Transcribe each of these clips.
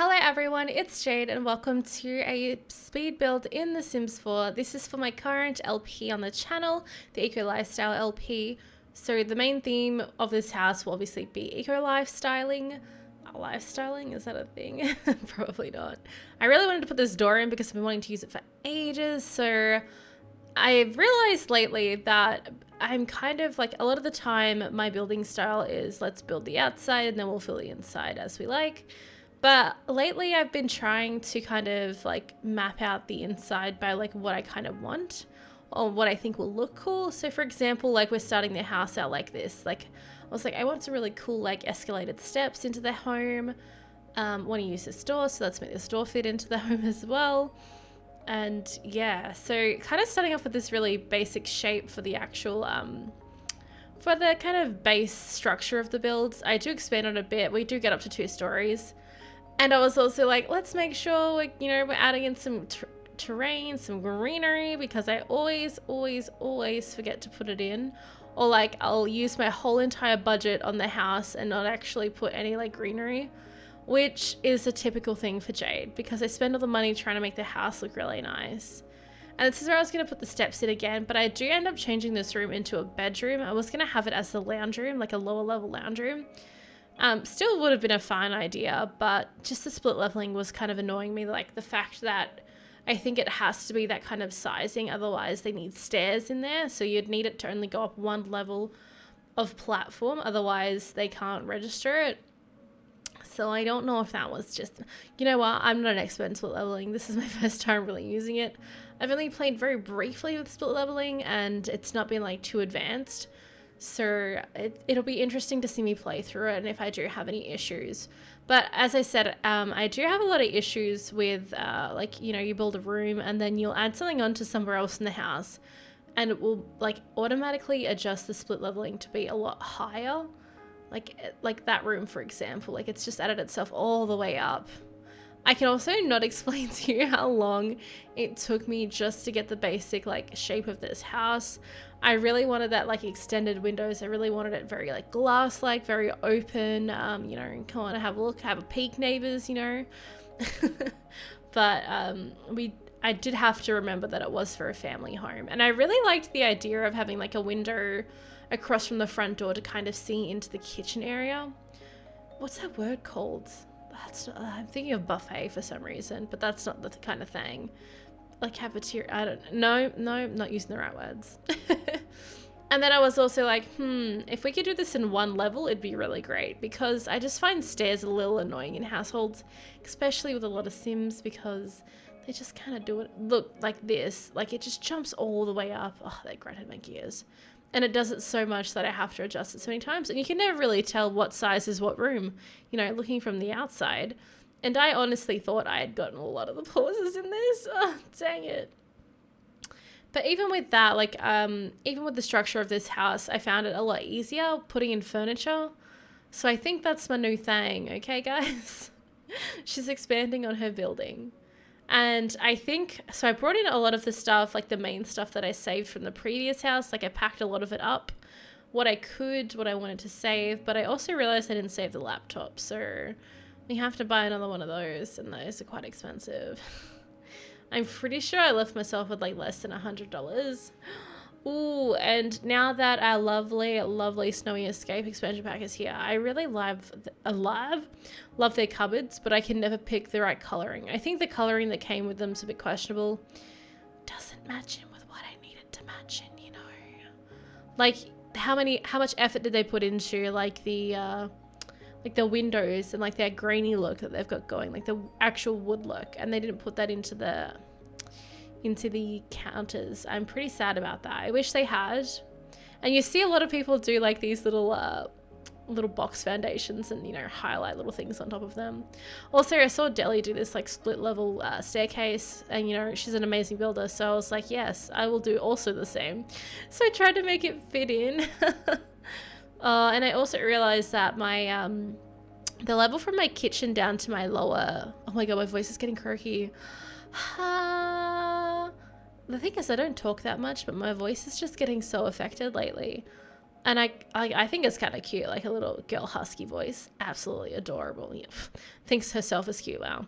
Hello everyone, it's Jade and welcome to a speed build in The Sims 4. This is for my current LP on the channel, the Eco Lifestyle LP. So the main theme of this house will obviously be eco lifestyling. Lifestyling, is that a thing? Probably not. I really wanted to put this door in because I've been wanting to use it for ages. So I've realized lately that I'm kind of like, a lot of the time my building style is let's build the outside and then we'll fill the inside as we like. But lately I've been trying to kind of like map out the inside by like what I kind of want or what I think will look cool. So for example, like we're starting the house out like this. Like I was like, I want some really cool like escalated steps into the home. Want to use this door, so let's make this door fit into the home as well. And yeah, so kind of starting off with this really basic shape for the actual for the kind of base structure of the builds. I do expand on it a bit. We do get up to 2 stories. And I was also like, let's make sure we're adding in some terrain, some greenery, because I always forget to put it in. Or like I'll use my whole entire budget on the house and not actually put any like greenery, which is a typical thing for Jade because I spend all the money trying to make the house look really nice. And this is where I was going to put the steps in again, but I do end up changing this room into a bedroom. I was going to have it as the lounge room, like a lower level lounge room. Still would have been a fine idea, but just the split leveling was kind of annoying me. Like the fact that I think it has to be that kind of sizing, otherwise they need stairs in there. So you'd need it to only go up 1 level of platform, otherwise they can't register it. So I don't know if that was just, you know what, I'm not an expert in split leveling. This is my first time really using it. I've only played very briefly with split leveling and it's not been like too advanced. So it'll be interesting to see me play through it and if I do have any issues. But as I said, I do have a lot of issues with like, you build a room and then you'll add something onto somewhere else in the house and it will like automatically adjust the split leveling to be a lot higher. Like that room, for example, like it's just added itself all the way up. I can also not explain to you how long it took me just to get the basic like shape of this house. I really wanted that like extended windows. I really wanted it very like glass-like, very open, come on, have a look, have a peek, neighbors, But I did have to remember that it was for a family home. And I really liked the idea of having like a window across from the front door to kind of see into the kitchen area. What's that word called? I'm thinking of buffet for some reason, but that's not the kind of thing. Like cafeteria, I don't know. No, not using the right words. And then I was also like, if we could do this in 1 level, it'd be really great because I just find stairs a little annoying in households, especially with a lot of Sims because they just kind of do it, look like this, like it just jumps all the way up. Oh, that grinded my gears. And it does it so much that I have to adjust it so many times. And you can never really tell what size is what room, looking from the outside. And I honestly thought I had gotten a lot of the pauses in this. Oh, dang it. But even with that, like, even with the structure of this house, I found it a lot easier putting in furniture. So I think that's my new thing. Okay, guys? She's expanding on her building. And I think, so I brought in a lot of the stuff, like the main stuff that I saved from the previous house. Like I packed a lot of it up, what I wanted to save. But I also realized I didn't save the laptop. So we have to buy another one of those. And those are quite expensive. I'm pretty sure I left myself with like less than $100. Ooh, and now that our lovely Snowy Escape expansion pack is here, I really love their cupboards, but I can never pick the right coloring. I think the coloring that came with them is a bit questionable. Doesn't match in with what I needed to match in, Like how much effort did they put into like the windows and like that grainy look that they've got going, like the actual wood look, and they didn't put that into the counters. I'm pretty sad about that. I wish they had. And you see a lot of people do like these little box foundations and highlight little things on top of them. Also, I saw Deli do this like split level staircase, and she's an amazing builder, so I was like, yes, I will do also the same. So I tried to make it fit in. And I also realized that my the level from my kitchen down to my lower, oh my god, my voice is getting croaky. The thing is, I don't talk that much, but my voice is just getting so affected lately. And I think it's kind of cute, like a little girl husky voice. Absolutely adorable. Yeah. Thinks herself is cute. Wow.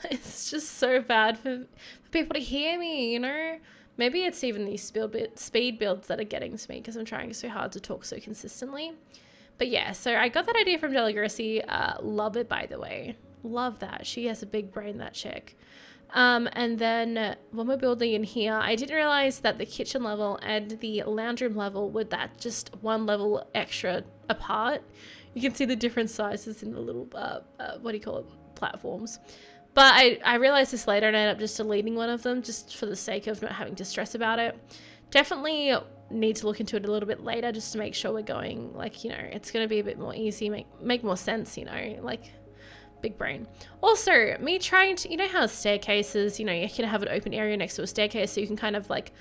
It's just so bad for people to hear me, you know? Maybe it's even these speed builds that are getting to me because I'm trying so hard to talk so consistently. But yeah, so I got that idea from Deligracy. Love it, by the way. Love that. She has a big brain, that chick. And then when we're building in here, I didn't realize that the kitchen level and the lounge room level were that just one level extra apart. You can see the different sizes in the little, what do you call it, platforms. But I realized this later and I ended up just deleting one of them just for the sake of not having to stress about it. Definitely need to look into it a little bit later just to make sure we're going, like, you know, it's going to be a bit more easy, make more sense, you know, like... Big brain. Also, me trying to, you know how staircases, you know, you can have an open area next to a staircase so you can kind of like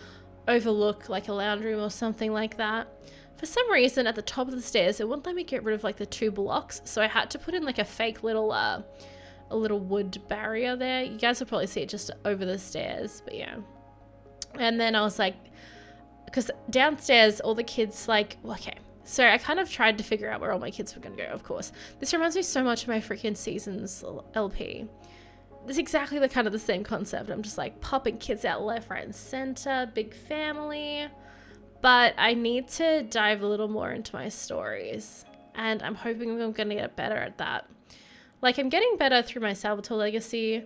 overlook like a lounge room or something like that. For some reason at the top of the stairs it wouldn't let me get rid of like the 2 blocks, so I had to put in like a fake little a little wood barrier there. You guys will probably see it just over the stairs, but yeah. And then I was like, because downstairs all the kids like, well, okay, so I kind of tried to figure out where all my kids were going to go, of course. This reminds me so much of my freaking Seasons LP. It's exactly the kind of the same concept. I'm just like popping kids out left, right, and center, big family. But I need to dive a little more into my stories. And I'm hoping I'm going to get better at that. Like, I'm getting better through my Salvatore Legacy.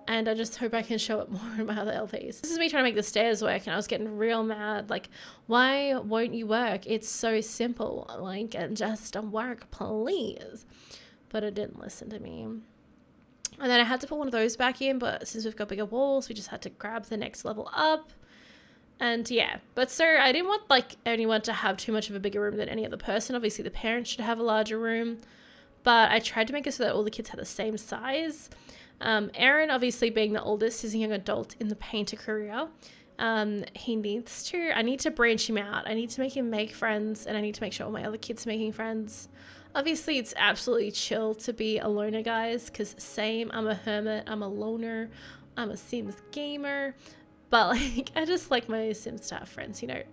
And I just hope I can show it more in my other LPs. This is me trying to make the stairs work, and I was getting real mad. Like, why won't you work? It's so simple. Like, and just work, please. But it didn't listen to me. And then I had to put one of those back in, but since we've got bigger walls, we just had to grab the next level up. And yeah, but so I didn't want like anyone to have too much of a bigger room than any other person. Obviously, the parents should have a larger room. But I tried to make it so that all the kids had the same size. Aaron, obviously being the oldest, is a young adult in the painter career. He needs to, I need to branch him out. I need to make him make friends, and I need to make sure all my other kids are making friends. Obviously, it's absolutely chill to be a loner, guys, because same, I'm a hermit, I'm a loner, I'm a Sims gamer, but like, I just like my Sims to have friends, you know.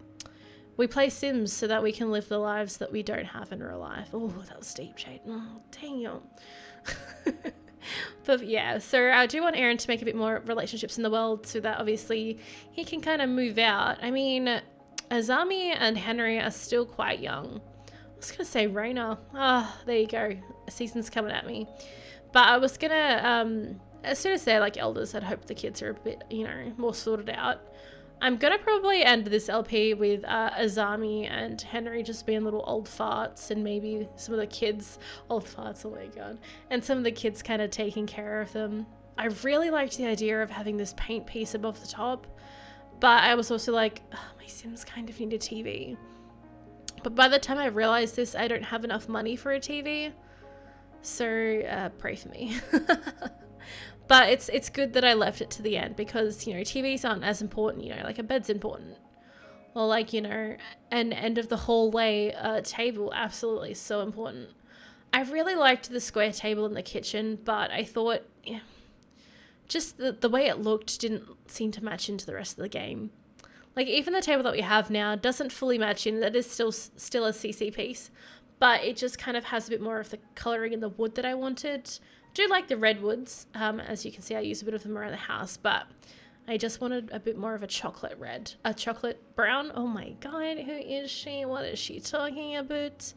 We play Sims so that we can live the lives that we don't have in real life. Oh, that was deep, Jade. Oh, damn. But yeah, so I do want Aaron to make a bit more relationships in the world so that obviously he can kind of move out. I mean, Azami and Henry are still quite young. I was going to say Raina. Ah, there you go. A season's coming at me. But I was going to, as soon as they're like elders, I'd hope the kids are a bit, you know, more sorted out. I'm going to probably end this LP with Azami and Henry just being little old farts, and maybe some of the kids, old farts, oh my god, and some of the kids kind of taking care of them. I really liked the idea of having this paint piece above the top, but I was also like, oh, my Sims kind of need a TV. But by the time I realized this, I don't have enough money for a TV, so pray for me. But it's good that I left it to the end because, you know, TVs aren't as important, you know, like a bed's important. Or like, you know, an end of the hallway table, absolutely so important. I really liked the square table in the kitchen, but I thought, yeah, just the way it looked didn't seem to match into the rest of the game. Like, even the table that we have now doesn't fully match in. That is still a CC piece, but it just kind of has a bit more of the colouring in the wood that I wanted. Do like the redwoods. As you can see, I use a bit of them around the house, but I just wanted a bit more of a chocolate red, a chocolate brown. Oh my god, who is she? What is she talking about?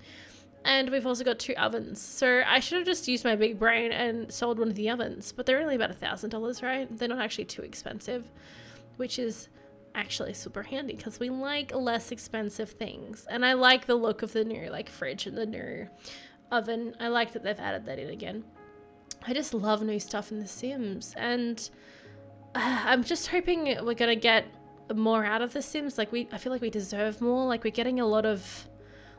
And we've also got 2 ovens. So I should have just used my big brain and sold one of the ovens, but they're only about $1,000, right? They're not actually too expensive, which is actually super handy because we like less expensive things. And I like the look of the new like fridge and the new oven. I like that they've added that in again. I just love new stuff in The Sims, and I'm just hoping we're gonna get more out of The Sims. Like, I feel like we deserve more. Like, we're getting a lot of,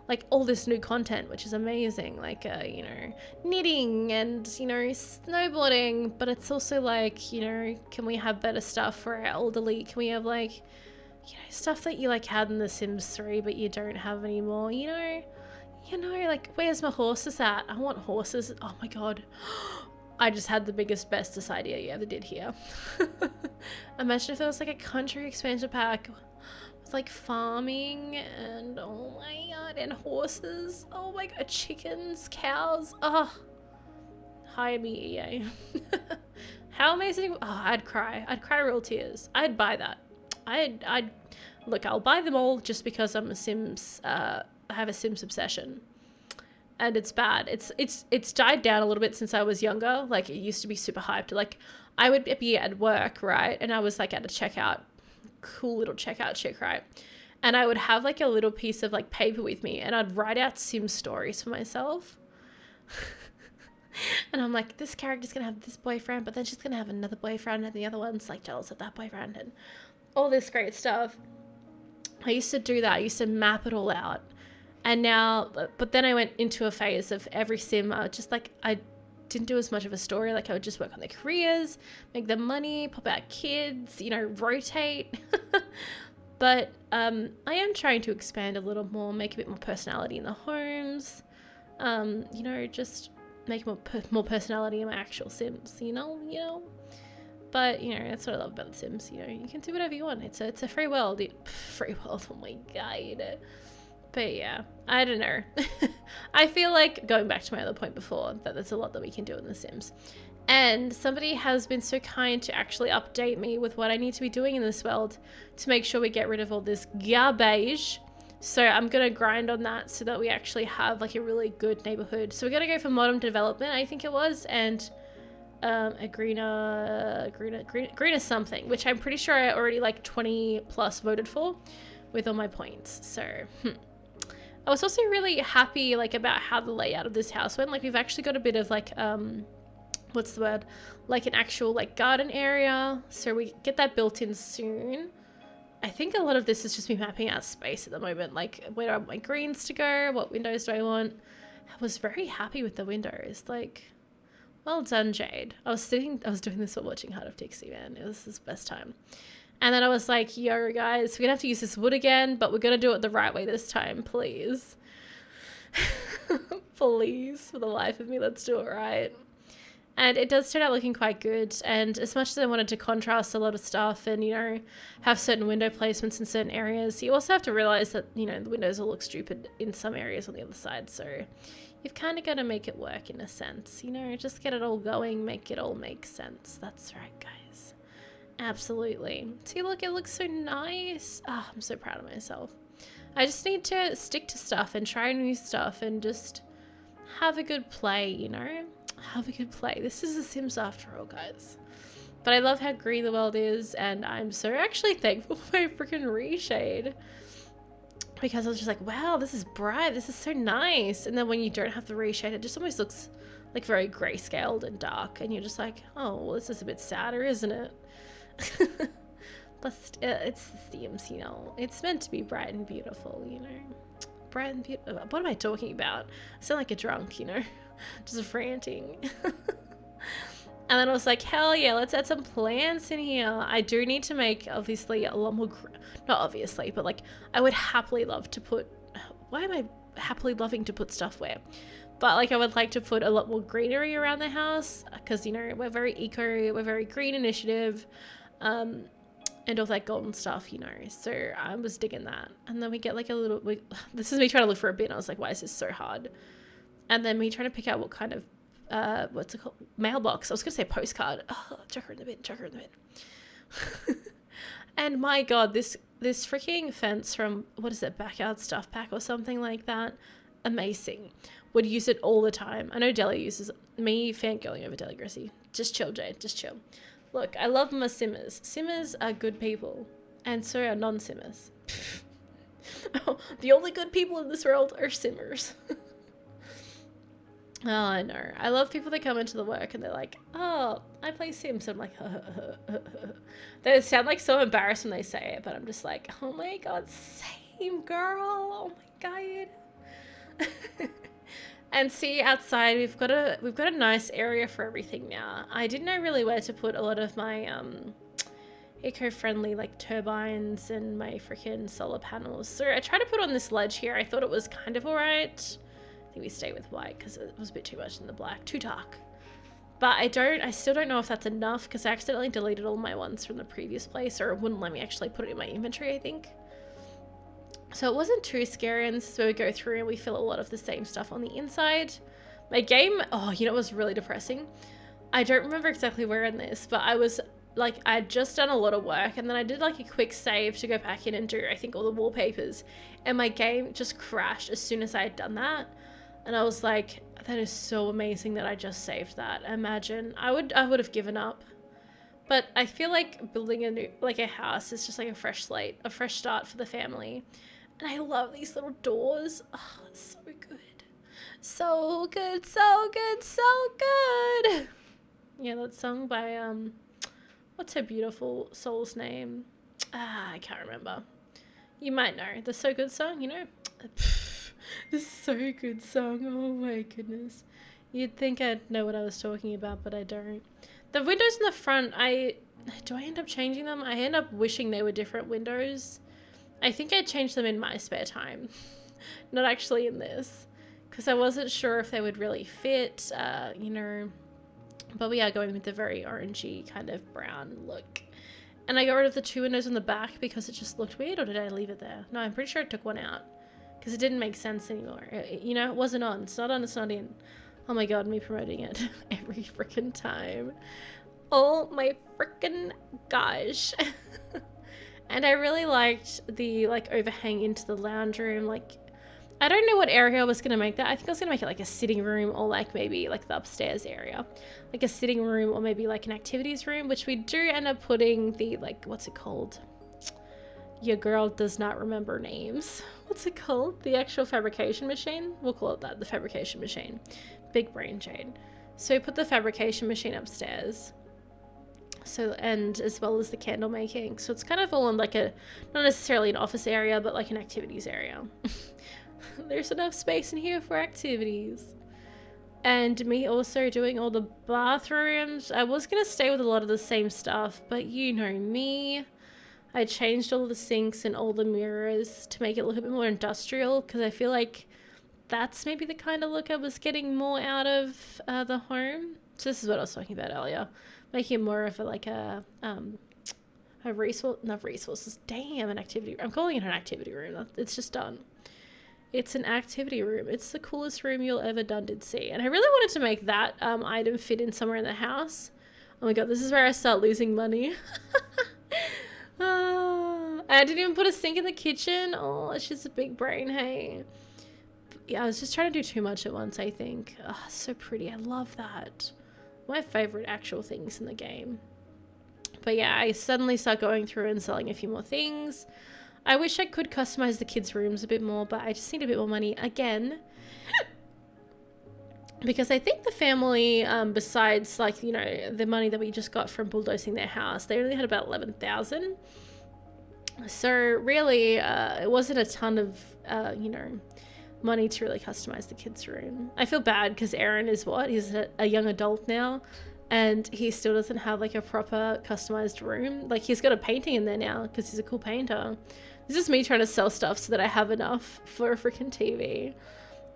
like, all this new content, which is amazing. Like, you know, knitting and, you know, snowboarding, but it's also like, you know, can we have better stuff for our elderly? Can we have, like, you know, stuff that you, like, had in The Sims 3, but you don't have anymore, you know? You know, like, where's my horses at? I want horses. Oh my god. I just had the biggest, bestest idea you ever did here. Imagine if there was like a country expansion pack It's like farming and oh my god, and horses. Oh my god, chickens, cows. Oh, hire me, EA. How amazing. Oh, I'd cry. I'd cry real tears. I'd buy that. I'd look, I'll buy them all just because I'm a Sims, I have a Sims obsession. And it's bad. It's died down a little bit since I was younger. Like, it used to be super hyped. Like, I would be at work, right? And I was like at a checkout, cool little checkout chick, right? And I would have like a little piece of like paper with me and I'd write out Sim stories for myself. And I'm like, this character's gonna have this boyfriend, but then she's gonna have another boyfriend and the other one's like jealous of that boyfriend and all this great stuff. I used to do that. I used to map it all out. And now, but then I went into a phase of every Sim, I just like, I didn't do as much of a story. Like, I would just work on their careers, make them money, pop out kids, you know, rotate. But I am trying to expand a little more, make a bit more personality in the homes, you know, just make more personality in my actual Sims, you know. But, you know, that's what I love about the Sims, you know, you can do whatever you want. It's a free world. Free world, oh my god. But yeah, I don't know. I feel like, going back to my other point before, that there's a lot that we can do in The Sims. And somebody has been so kind to actually update me with what I need to be doing in this world to make sure we get rid of all this garbage. So I'm going to grind on that so that we actually have like a really good neighborhood. So we're going to go for modern development, I think it was, and a greener something, which I'm pretty sure I already like 20 plus voted for with all my points. So, I was also really happy like about how the layout of this house went. Like, we've actually got a bit of like, what's the word? Like an actual like garden area. So we get that built in soon. I think a lot of this is just me mapping out space at the moment. Like, where do I want my greens to go? What windows do I want? I was very happy with the windows. Like, well done, Jade. I was doing this while watching Heart of Dixie, man. It was the best time. And then I was like, yo, guys, we're going to have to use this wood again, but we're going to do it the right way this time, please. Please, for the life of me, let's do it right. And it does turn out looking quite good. And as much as I wanted to contrast a lot of stuff and, you know, have certain window placements in certain areas, you also have to realize that, you know, the windows will look stupid in some areas on the other side. So you've kind of got to make it work in a sense, you know, just get it all going, make it all make sense. That's right, guys. Absolutely. See, look, it looks so nice. Oh, I'm so proud of myself. I just need to stick to stuff and try new stuff and just have a good play, you know? Have a good play. This is The Sims after all, guys. But I love how green the world is, and I'm so actually thankful for my freaking reshade. Because I was just like, wow, this is bright. This is so nice. And then when you don't have the reshade, it just almost looks like very grayscaled and dark. And you're just like, oh, well, this is a bit sadder, isn't it? But it's The Sims, you know. It's meant to be bright and beautiful, you know. Bright and beautiful. What am I talking about? I sound like a drunk, you know. Just ranting. And then I was like, hell yeah, let's add some plants in here. I do need to make, obviously, a lot more, not obviously, but like, I would happily love to put, why am I happily loving to put stuff where? But like, I would like to put a lot more greenery around the house because, you know, we're very eco, we're very green initiative, and all that golden stuff, you know. So I was digging that. And then we get like a little, this is me trying to look for a bin. I was like, why is this so hard? And then me trying to pick out what kind of, what's it called? Mailbox. I was going to say postcard. Oh, chuck her in the bin. And my God, this freaking fence from, what is it, Backyard Stuff Pack or something like that. Amazing. Would use it all the time. I know Deli uses it. Me fangirling over Deli Gracie. Just chill, Jade. Just chill. Look, I love my Simmers. Simmers are good people. And so are non-Simmers. Oh, the only good people in this world are Simmers. Oh, I know. I love people that come into the work and they're like, oh, I play Sims. I'm like, they sound like so embarrassed when they say it, but I'm just like, oh my God, same girl. Oh my God. And see, outside we've got a nice area for everything now. I didn't know really where to put a lot of my eco-friendly like turbines and my freaking solar panels. So I tried to put on this ledge here. I thought it was kind of alright. We stay with white because it was a bit too much in the black, too dark. But I still don't know if that's enough because I accidentally deleted all my ones from the previous place, or it wouldn't let me actually put it in my inventory, I think. So it wasn't too scary, and this is where we go through and we feel a lot of the same stuff on the inside. My game, oh, you know, it was really depressing. I don't remember exactly where in this, but I was like, I'd just done a lot of work, and then I did like a quick save to go back in and do, I think, all the wallpapers, and my game just crashed as soon as I had done that. And I was like, that is so amazing that I just saved that. Imagine, I would have given up. But I feel like building a new, like a house is just like a fresh slate, a fresh start for the family. And I love these little doors. Oh, it's so good. So good, so good, so good. Yeah, that song by, what's her beautiful soul's name? I can't remember. You might know. The So Good song, you know? The So Good song. Oh my goodness. You'd think I'd know what I was talking about, but I don't. The windows in the front, do I end up changing them? I end up wishing they were different windows. I think I changed them in my spare time. Not actually in this. Because I wasn't sure if they would really fit, you know. But we are going with the very orangey kind of brown look. And I got rid of the 2 windows on the back because it just looked weird, or did I leave it there? No, I'm pretty sure I took one out. Because it didn't make sense anymore. You know, it wasn't on. It's not on, it's not in. Oh my god, me promoting it every freaking time. Oh my freaking gosh. And I really liked the like overhang into the lounge room. Like, I don't know what area I was going to make that. I think I was going to make it like a sitting room, or like maybe like the upstairs area. Like a sitting room, or maybe like an activities room, which we do end up putting the, like, what's it called? Your girl does not remember names. What's it called? The actual fabrication machine? We'll call it that, the fabrication machine. Big brain, Jade. So we put the fabrication machine upstairs. So, and as well as the candle making. So it's kind of all in like a, not necessarily an office area, but like an activities area. There's enough space in here for activities. And me also doing all the bathrooms. I was going to stay with a lot of the same stuff, but you know me. I changed all the sinks and all the mirrors to make it look a bit more industrial, because I feel like that's maybe the kind of look I was getting more out of the home. So this is what I was talking about earlier. Making it more of a, like a resource, not resources, damn, an activity. I'm calling it an activity room. It's just done. It's an activity room. It's the coolest room you'll ever did see. And I really wanted to make that item fit in somewhere in the house. Oh my god, this is where I start losing money. I didn't even put a sink in the kitchen. Oh, it's just a big brain, hey. Yeah, I was just trying to do too much at once, I think. Oh, so pretty. I love that. My favorite actual things in the game. But yeah, I suddenly start going through and selling a few more things. I wish I could customize the kids' rooms a bit more, but I just need a bit more money again. Because I think the family, besides, like, you know, the money that we just got from bulldozing their house, they only had about 11,000. So really, it wasn't a ton of, you know, money to really customize the kids' room. I feel bad because Aaron is what? He's a young adult now, and he still doesn't have like a proper customized room. Like, he's got a painting in there now because he's a cool painter. This is me trying to sell stuff so that I have enough for a freaking TV.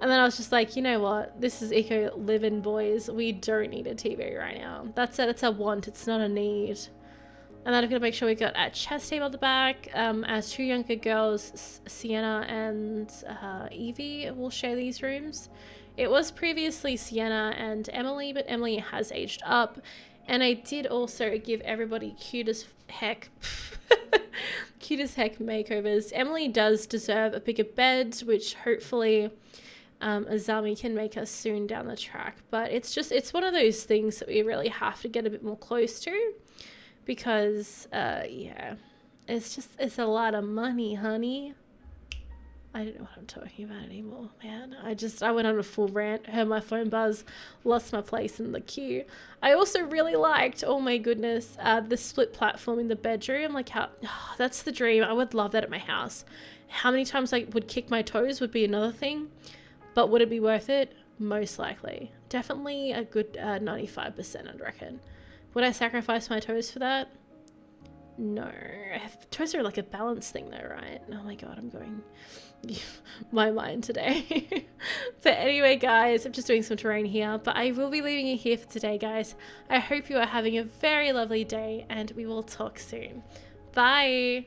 And then I was just like, you know what? This is eco living, boys. We don't need a TV right now. That's it. It's a want. It's not a need. And then I'm going to make sure we got a chess table at the back. As 2 younger girls, Sienna and Evie, will share these rooms. It was previously Sienna and Emily, but Emily has aged up. And I did also give everybody cute as heck makeovers. Emily does deserve a bigger bed, which hopefully Azami can make us soon down the track. But it's one of those things that we really have to get a bit more close to. Because, yeah, it's a lot of money, honey. I don't know what I'm talking about anymore, man. I went on a full rant, heard my phone buzz, lost my place in the queue. I also really liked, oh my goodness, the split platform in the bedroom. Like, that's the dream. I would love that at my house. How many times I would kick my toes would be another thing. But would it be worth it? Most likely. Definitely a good 95%, I'd reckon. Would I sacrifice my toes for that? No. Toes are like a balance thing though, right? Oh my god, I'm going my mind today. But anyway, guys, I'm just doing some terrain here, but I will be leaving it here for today, guys. I hope you are having a very lovely day, and we will talk soon. Bye!